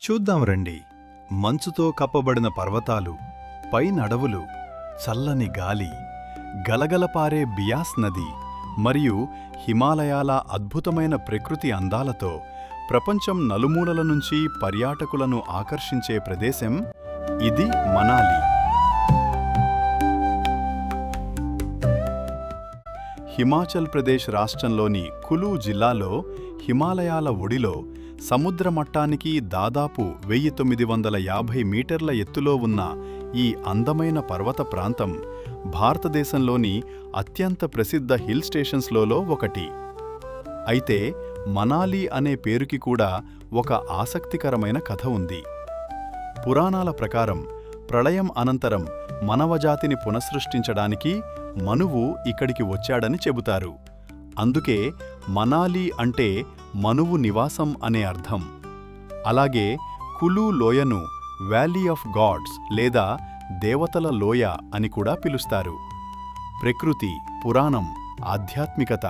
చూద్దాం రండి. మంచుతో కప్పబడిన పర్వతాలు, పైనడవులు, చల్లని గాలి, గలగలపారే బియాస్ నది మరియు హిమాలయాల అద్భుతమైన ప్రకృతి అందాలతో ప్రపంచం నలుమూలల నుంచి పర్యాటకులను ఆకర్షించే ప్రదేశం ఇది మనాలి. హిమాచల్ ప్రదేశ్ రాష్ట్రంలోని కులు జిల్లాలో హిమాలయాల ఒడిలో సముద్ర మట్టానికి దాదాపు 1950 మీటర్ల ఎత్తులో ఉన్న ఈ అందమైన పర్వత ప్రాంతం భారతదేశంలోని అత్యంత ప్రసిద్ధ హిల్ స్టేషన్స్లలో ఒకటి. అయితే మనాలి అనే పేరుకి కూడా ఒక ఆసక్తికరమైన కథ ఉంది. పురాణాల ప్రకారం ప్రళయం అనంతరం మానవజాతిని పునఃసృష్టించడానికి మనువు ఇక్కడికి వచ్చాడని చెబుతారు. అందుకే మనాలి అంటే మనువు నివాసం అనే అర్థం. అలాగే కులు లోయను వ్యాలీ ఆఫ్ గాడ్స్ లేదా దేవతల లోయ అని కూడా పిలుస్తారు. ప్రకృతి, పురాణం, ఆధ్యాత్మికత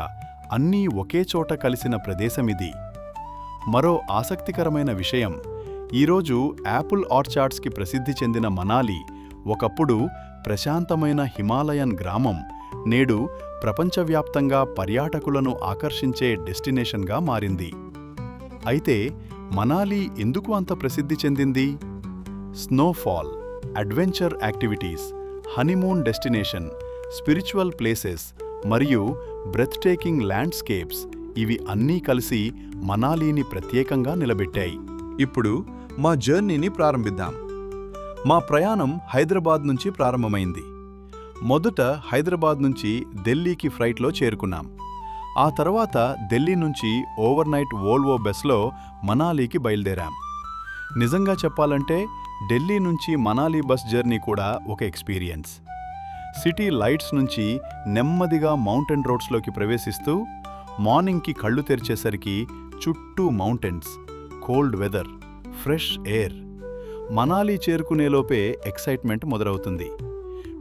అన్నీ ఒకే చోట కలిసిన ప్రదేశమిది. మరో ఆసక్తికరమైన విషయం, ఈరోజు యాపిల్ ఆర్చార్డ్స్కి ప్రసిద్ధి చెందిన మనాలి ఒకప్పుడు ప్రశాంతమైన హిమాలయన్ గ్రామం నేడు ప్రపంచవ్యాప్తంగా పర్యాటకులను ఆకర్షించే డెస్టినేషన్గా మారింది. అయితే మనాలి ఎందుకు అంత ప్రసిద్ధి చెందింది? Snowfall, adventure activities, honeymoon destination, spiritual places మరియు బ్రెత్టేకింగ్ ల్యాండ్స్కేప్స్ ఇవి అన్నీ కలిసి మనాలిని ప్రత్యేకంగా నిలబెట్టాయి. ఇప్పుడు మా జర్నీని ప్రారంభిద్దాం. మా ప్రయాణం హైదరాబాద్ నుంచి ప్రారంభమైంది. మొదట హైదరాబాద్ నుంచి ఢిల్లీకి ఫ్లైట్లో చేరుకున్నాం. ఆ తర్వాత ఢిల్లీ నుంచి ఓవర్నైట్ వోల్వో బస్లో మనాలికి బయలుదేరాం. నిజంగా చెప్పాలంటే ఢిల్లీ నుంచి మనాలి బస్ జర్నీ కూడా ఒక ఎక్స్పీరియన్స్. సిటీ లైట్స్ నుంచి నెమ్మదిగా మౌంటైన్ రోడ్స్లోకి ప్రవేశిస్తూ మార్నింగ్కి కళ్ళు తెరిచేసరికి చుట్టూ mountains, cold weather, fresh air. Manali చేరుకునేలోపే ఎక్సైట్మెంట్ మొదలవుతుంది.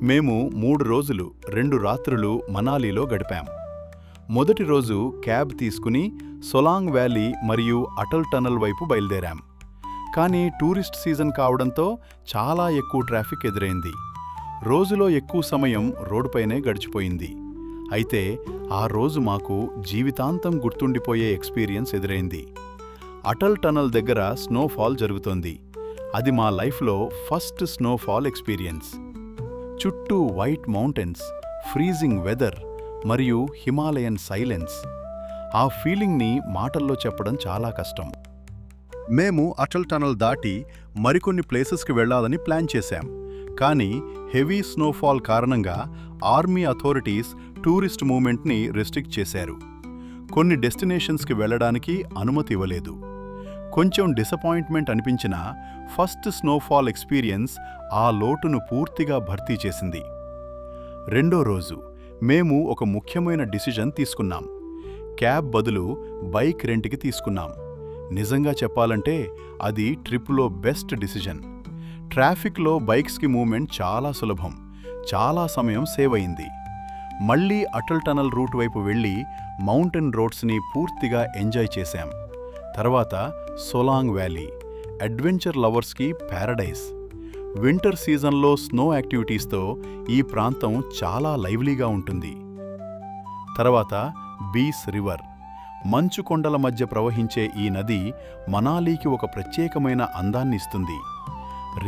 మేము 3 రోజులు 2 రాత్రులు మనాలిలో గడిపాం. మొదటి రోజు క్యాబ్ తీసుకుని సొలాంగ్ వ్యాలీ మరియు అటల్ టనల్ వైపు బయలుదేరాం. కానీ టూరిస్ట్ సీజన్ కావడంతో చాలా ఎక్కువ ట్రాఫిక్ ఎదురైంది. రోజులో ఎక్కువ సమయం రోడ్డుపైనే గడిచిపోయింది. అయితే ఆ రోజు మాకు జీవితాంతం గుర్తుండిపోయే ఎక్స్పీరియన్స్ ఎదురైంది. అటల్ టనల్ దగ్గర స్నోఫాల్ జరుగుతోంది. అది మా లైఫ్లో ఫస్ట్ స్నోఫాల్ ఎక్స్పీరియన్స్. చుట్టూ వైట్ మౌంటైన్స్, ఫ్రీజింగ్ వెదర్ మరియు హిమాలయన్ సైలెన్స్. ఆ ఫీలింగ్ని మాటల్లో చెప్పడం చాలా కష్టం. మేము అటల్ టనల్ దాటి మరికొన్ని ప్లేసెస్కి వెళ్లాలని ప్లాన్ చేశాం. కానీ హెవీ స్నోఫాల్ కారణంగా ఆర్మీ అథారిటీస్ టూరిస్ట్ మూవ్మెంట్ని రెస్ట్రిక్ట్ చేశారు. కొన్ని డెస్టినేషన్స్కి వెళ్లడానికి అనుమతి ఇవ్వలేదు. కొంచెం డిసప్పాయింట్మెంట్ అనిపించినా ఫస్ట్ స్నోఫాల్ ఎక్స్పీరియన్స్ ఆ లోటును పూర్తిగా భర్తీ చేసింది. రెండో రోజు మేము ఒక ముఖ్యమైన డిసిజన్ తీసుకున్నాం. క్యాబ్ బదులు బైక్ రెంట్కి తీసుకున్నాం. నిజంగా చెప్పాలంటే అది ట్రిప్లో బెస్ట్ డిసిజన్. ట్రాఫిక్లో బైక్స్కి మూవ్మెంట్ చాలా సులభం, చాలా సమయం సేవ్ అయింది. మళ్లీ అటల్ టనల్ రూట్ వైపు వెళ్లి మౌంటైన్ రోడ్స్ని పూర్తిగా ఎంజాయ్ చేశాం. తర్వాత సొలాంగ్ వ్యాలీ, అడ్వెంచర్ లవర్స్కి ప్యారడైజ్. వింటర్ సీజన్లో స్నో యాక్టివిటీస్తో ఈ ప్రాంతం చాలా లైవ్లీగా ఉంటుంది. తర్వాత బీస్ రివర్, మంచు కొండల మధ్య ప్రవహించే ఈ నది మనాలికి ఒక ప్రత్యేకమైన అందాన్ని ఇస్తుంది.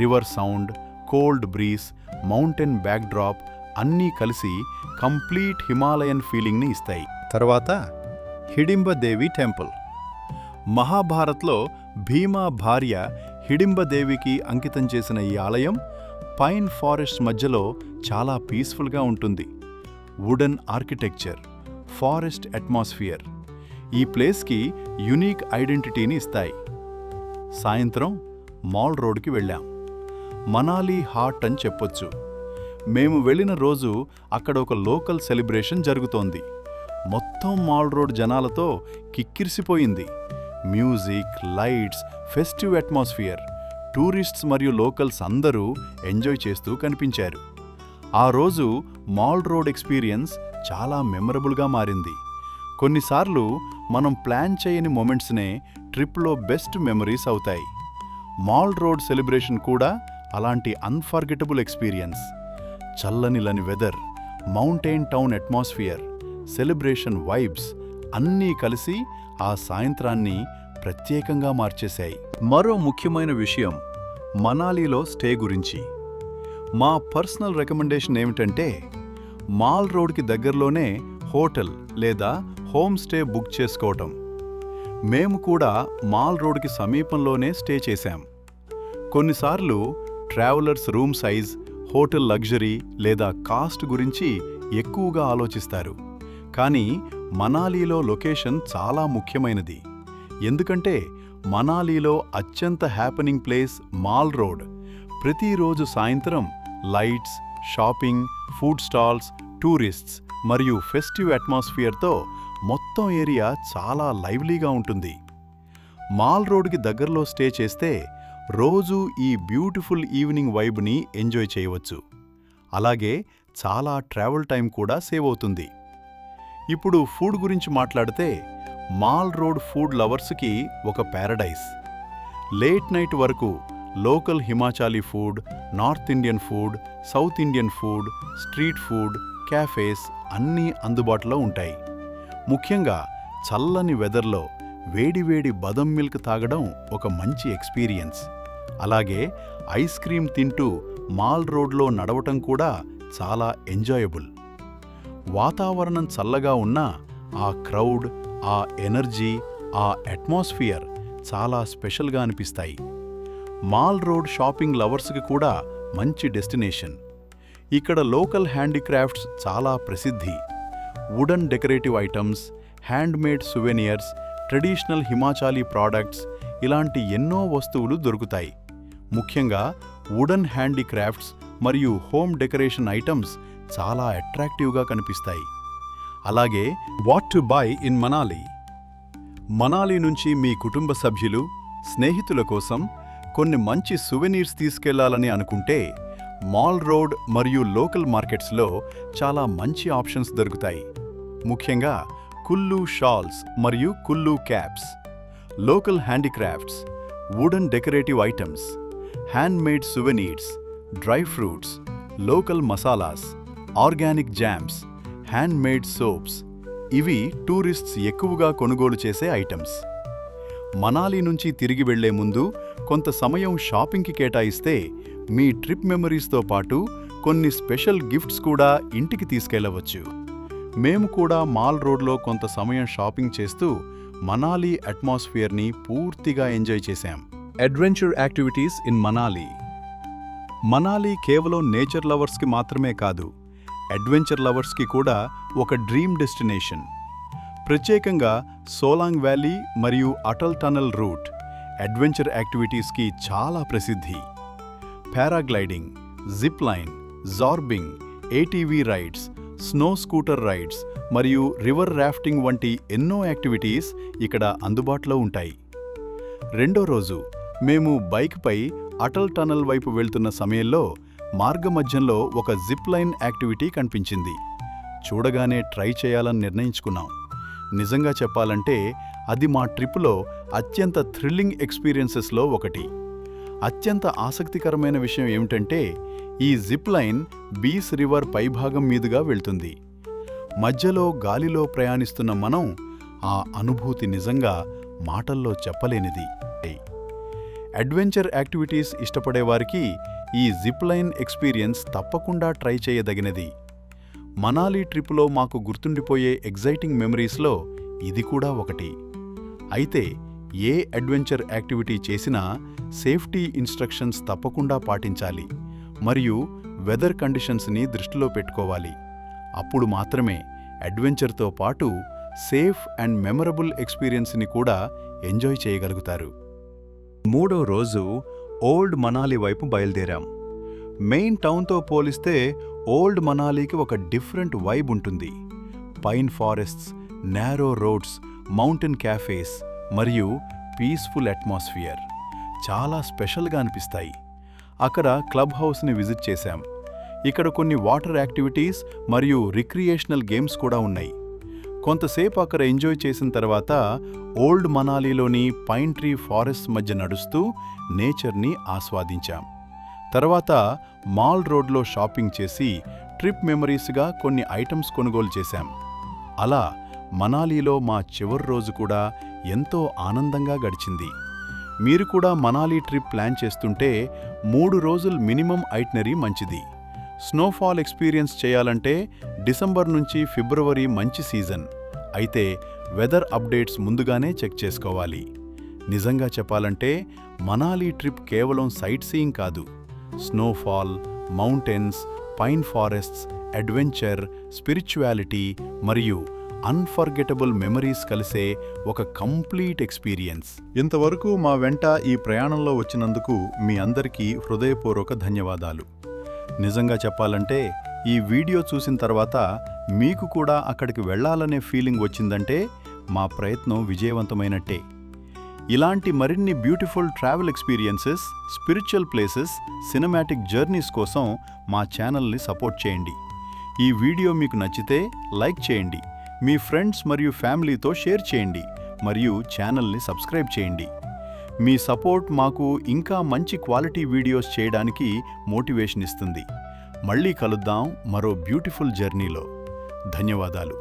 River sound, cold breeze, mountain backdrop అన్నీ కలిసి కంప్లీట్ హిమాలయన్ ఫీలింగ్ని ఇస్తాయి. తర్వాత హిడింబదేవి టెంపుల్. మహాభారత్లో భీమా భార్య హిడింబదేవికి అంకితం చేసిన ఈ ఆలయం పైన్ ఫారెస్ట్ మధ్యలో చాలా పీస్ఫుల్గా ఉంటుంది. వుడెన్ ఆర్కిటెక్చర్, ఫారెస్ట్ అట్మాస్ఫియర్ ఈ ప్లేస్కి యునీక్ ఐడెంటిటీని ఇస్తాయి. సాయంత్రం మాల్ రోడ్కి వెళ్ళాం. మనాలి హాట్ అని చెప్పొచ్చు. మేము వెళ్ళిన రోజు అక్కడ ఒక లోకల్ సెలబ్రేషన్ జరుగుతోంది. మొత్తం మాల్ రోడ్ జనాలతో కిక్కిరిసిపోయింది. Music, lights, festive atmosphere. Tourists మరియు లోకల్స్ అందరూ ఎంజాయ్ చేస్తూ కనిపించారు. ఆ రోజు మాల్ రోడ్ ఎక్స్పీరియన్స్ చాలా మెమరబుల్గా మారింది. కొన్నిసార్లు మనం ప్లాన్ చేయని మొమెంట్స్నే ట్రిప్లో బెస్ట్ మెమరీస్ అవుతాయి. మాల్ రోడ్ సెలబ్రేషన్ కూడా అలాంటి అన్ఫర్గెటబుల్ ఎక్స్పీరియన్స్. చల్లనిలని weather, mountain town atmosphere, celebration vibes అన్నీ కలిసి ఆ సాయంత్రాన్ని ప్రత్యేకంగా మార్చేశాయి. మరో ముఖ్యమైన విషయం మనాలీలో స్టే గురించి. మా పర్సనల్ రికమెండేషన్ ఏమిటంటే మాల్ రోడ్కి దగ్గరలోనే హోటల్ లేదా హోమ్ స్టే బుక్ చేసుకోవటం. మేము కూడా మాల్ రోడ్కి సమీపంలోనే స్టే చేశాం. కొన్నిసార్లు travellers room size, hotel luxury లేదా కాస్ట్ గురించి ఎక్కువగా ఆలోచిస్తారు. కానీ మనాలీలో లొకేషన్ చాలా ముఖ్యమైనది. ఎందుకంటే మనాలీలో అత్యంత హ్యాపెనింగ్ ప్లేస్ మాల్ రోడ్. ప్రతిరోజు సాయంత్రం lights, shopping, food stalls, tourists మరియు ఫెస్టివ్ అట్మాస్ఫియర్తో మొత్తం ఏరియా చాలా లైవ్లీగా ఉంటుంది. మాల్ రోడ్కి దగ్గరలో స్టే చేస్తే రోజూ ఈ బ్యూటిఫుల్ ఈవినింగ్ వైబ్ని ఎంజాయ్ చేయవచ్చు. అలాగే చాలా ట్రావెల్ టైం కూడా సేవ్ అవుతుంది. ఇప్పుడు ఫుడ్ గురించి మాట్లాడితే మాల్ రోడ్ ఫుడ్ లవర్స్కి ఒక ప్యారడైజ్. లేట్ నైట్ వరకు local Himachali food, north Indian food, south Indian food, street food, cafes అన్నీ అందుబాటులో ఉంటాయి. ముఖ్యంగా చల్లని వెదర్లో వేడివేడి బదం మిల్క్ తాగడం ఒక మంచి ఎక్స్పీరియన్స్. అలాగే ఐస్ క్రీమ్ తింటూ మాల్ రోడ్లో నడవటం కూడా చాలా ఎంజాయబుల్. వాతావరణం చల్లగా ఉన్నా ఆ క్రౌడ్, ఆ ఎనర్జీ, ఆ అట్మాస్ఫియర్ చాలా స్పెషల్గా అనిపిస్తాయి. మాల్ రోడ్ షాపింగ్ లవర్స్కి కూడా మంచి డెస్టినేషన్. ఇక్కడ లోకల్ హ్యాండీక్రాఫ్ట్స్ చాలా ప్రసిద్ధి. Wooden decorative items, handmade souvenirs, traditional Himachali products ఇలాంటి ఎన్నో వస్తువులు దొరుకుతాయి. ముఖ్యంగా వుడన్ హ్యాండీక్రాఫ్ట్స్ మరియు హోమ్ డెకరేషన్ ఐటమ్స్ చాలా అట్రాక్టివ్గా కనిపిస్తాయి. అలాగే what to buy in Manali. Manali నుంచి మీ కుటుంబ సభ్యులు, స్నేహితుల కోసం కొన్ని మంచి సువెనీర్స్ తీసుకెళ్లాలని అనుకుంటే మాల్ రోడ్ మరియు లోకల్ మార్కెట్స్లో చాలా మంచి ఆప్షన్స్ దొరుకుతాయి. ముఖ్యంగా కుల్లు షాల్స్ మరియు Kullu caps, local handicrafts, wooden decorative items, handmade souvenirs, dry fruits, local masalas, organic jams, handmade soaps ఇవి టూరిస్ట్స్ ఎక్కువగా కొనుగోలు చేసే ఐటమ్స్. మనాలి నుంచి తిరిగి వెళ్లే ముందు కొంత సమయం షాపింగ్కి కేటాయిస్తే మీ ట్రిప్ మెమరీస్తో పాటు కొన్ని స్పెషల్ గిఫ్ట్స్ కూడా ఇంటికి తీసుకెళ్లవచ్చు. మేము కూడా మాల్ రోడ్లో కొంత సమయం షాపింగ్ చేస్తూ మనాలి అట్మాస్ఫియర్ని పూర్తిగా ఎంజాయ్ చేశాం. Adventure activities in Manali. Manali కేవలం నేచర్ లవర్స్కి మాత్రమే కాదు, అడ్వెంచర్ లవర్స్కి కూడా ఒక డ్రీమ్ డెస్టినేషన్. ప్రత్యేకంగా సోలాంగ్ వ్యాలీ మరియు అటల్ టనల్ రూట్ అడ్వెంచర్ యాక్టివిటీస్కి చాలా ప్రసిద్ధి. Paragliding, zip line, zorbing, ATV rides, snow scooter rides మరియు రివర్ రాఫ్టింగ్ వంటి ఎన్నో యాక్టివిటీస్ ఇక్కడ అందుబాటులో ఉంటాయి. రెండో రోజు మేము బైక్పై అటల్ టనల్ వైపు వెళ్తున్న సమయంలో మార్గమధ్యంలో ఒక జిప్ లైన్ యాక్టివిటీ కనిపించింది. చూడగానే ట్రై చేయాలని నిర్ణయించుకున్నాం. నిజంగా చెప్పాలంటే అది మా ట్రిప్లో అత్యంత థ్రిల్లింగ్ ఎక్స్పీరియన్సెస్లో ఒకటి. అత్యంత ఆసక్తికరమైన విషయం ఏమిటంటే ఈ జిప్ లైన్ బీస్ రివర్ పైభాగం మీదుగా వెళ్తుంది. మధ్యలో గాలిలో ప్రయాణిస్తున్న మనం ఆ అనుభూతి నిజంగా మాటల్లో చెప్పలేనిది. అడ్వెంచర్ యాక్టివిటీస్ ఇష్టపడేవారికి ఈ జిప్ లైన్ ఎక్స్పీరియన్స్ తప్పకుండా ట్రై చేయదగినది. మనాలి ట్రిప్లో మాకు గుర్తుండిపోయే ఎగ్జైటింగ్ మెమరీస్లో ఇది కూడా ఒకటి. అయితే ఏ అడ్వెంచర్ యాక్టివిటీ చేసినా సేఫ్టీ ఇన్స్ట్రక్షన్స్ తప్పకుండా పాటించాలి మరియు వెదర్ కండిషన్స్ని దృష్టిలో పెట్టుకోవాలి. అప్పుడు మాత్రమే అడ్వెంచర్తో పాటు సేఫ్ అండ్ మెమరబుల్ ఎక్స్పీరియన్స్ని కూడా ఎంజాయ్ చేయగలుగుతారు. మూడో రోజు ఓల్డ్ మనాలి వైపు బయలుదేరాం. మెయిన్ టౌన్తో పోలిస్తే ఓల్డ్ మనాలికి ఒక డిఫరెంట్ వైబ్ ఉంటుంది. Pine forests, narrow roads, mountain cafes మరియు పీస్ఫుల్ అట్మాస్ఫియర్ చాలా స్పెషల్గా అనిపిస్తాయి. అక్కడ క్లబ్ హౌస్ని విజిట్ చేశాం. ఇక్కడ కొన్ని వాటర్ యాక్టివిటీస్ మరియు రిక్రియేషనల్ గేమ్స్ కూడా ఉన్నాయి. కొంతసేపు అక్కడ ఎంజాయ్ చేసిన తర్వాత ఓల్డ్ మనాలిలోని పైన్ ట్రీ ఫారెస్ట్ మధ్య నడుస్తూ నేచర్ని ఆస్వాదించాం. తర్వాత మాల్ రోడ్లో షాపింగ్ చేసి ట్రిప్ మెమరీస్గా కొన్ని ఐటమ్స్ కొనుగోలు చేశాం. అలా మనాలిలో మా చివరి రోజు కూడా ఎంతో ఆనందంగా గడిచింది. మీరు కూడా మనాలి ట్రిప్ ప్లాన్ చేస్తుంటే 3 రోజులు మినిమం ఐటినరీ మంచిది. స్నోఫాల్ ఎక్స్పీరియన్స్ చేయాలంటే డిసెంబర్ నుంచి ఫిబ్రవరి మంచి సీజన్. అయితే వెదర్ అప్డేట్స్ ముందుగానే చెక్ చేసుకోవాలి. నిజంగా చెప్పాలంటే మనాలి ట్రిప్ కేవలం సైట్ సీయింగ్ కాదు. Snowfall, mountains, pine forests, adventure, spirituality మరియు అన్ఫర్గెటబుల్ మెమరీస్ కలిసే ఒక కంప్లీట్ ఎక్స్పీరియన్స్. ఇంతవరకు మా వెంట ఈ ప్రయాణంలో వచ్చినందుకు మీ అందరికీ హృదయపూర్వక ధన్యవాదాలు. నిజంగా చెప్పాలంటే ఈ వీడియో చూసిన తర్వాత మీకు కూడా అక్కడికి వెళ్ళాలనే ఫీలింగ్ వచ్చిందంటే మా ప్రయత్నం విజయవంతమైనట్టే. ఇలాంటి మరిన్ని beautiful travel experiences, spiritual places, cinematic journeys కోసం మా ఛానల్ని సపోర్ట్ చేయండి. ఈ వీడియో మీకు నచ్చితే లైక్ చేయండి, మీ ఫ్రెండ్స్ మరియు ఫ్యామిలీతో షేర్ చేయండి మరియు ఛానల్ని సబ్స్క్రైబ్ చేయండి. మీ సపోర్ట్ మాకు ఇంకా మంచి క్వాలిటీ వీడియోస్ చేయడానికి మోటివేషన్ ఇస్తుంది. మళ్ళీ కలుద్దాం మరో బ్యూటిఫుల్ జర్నీలో. ధన్యవాదాలు.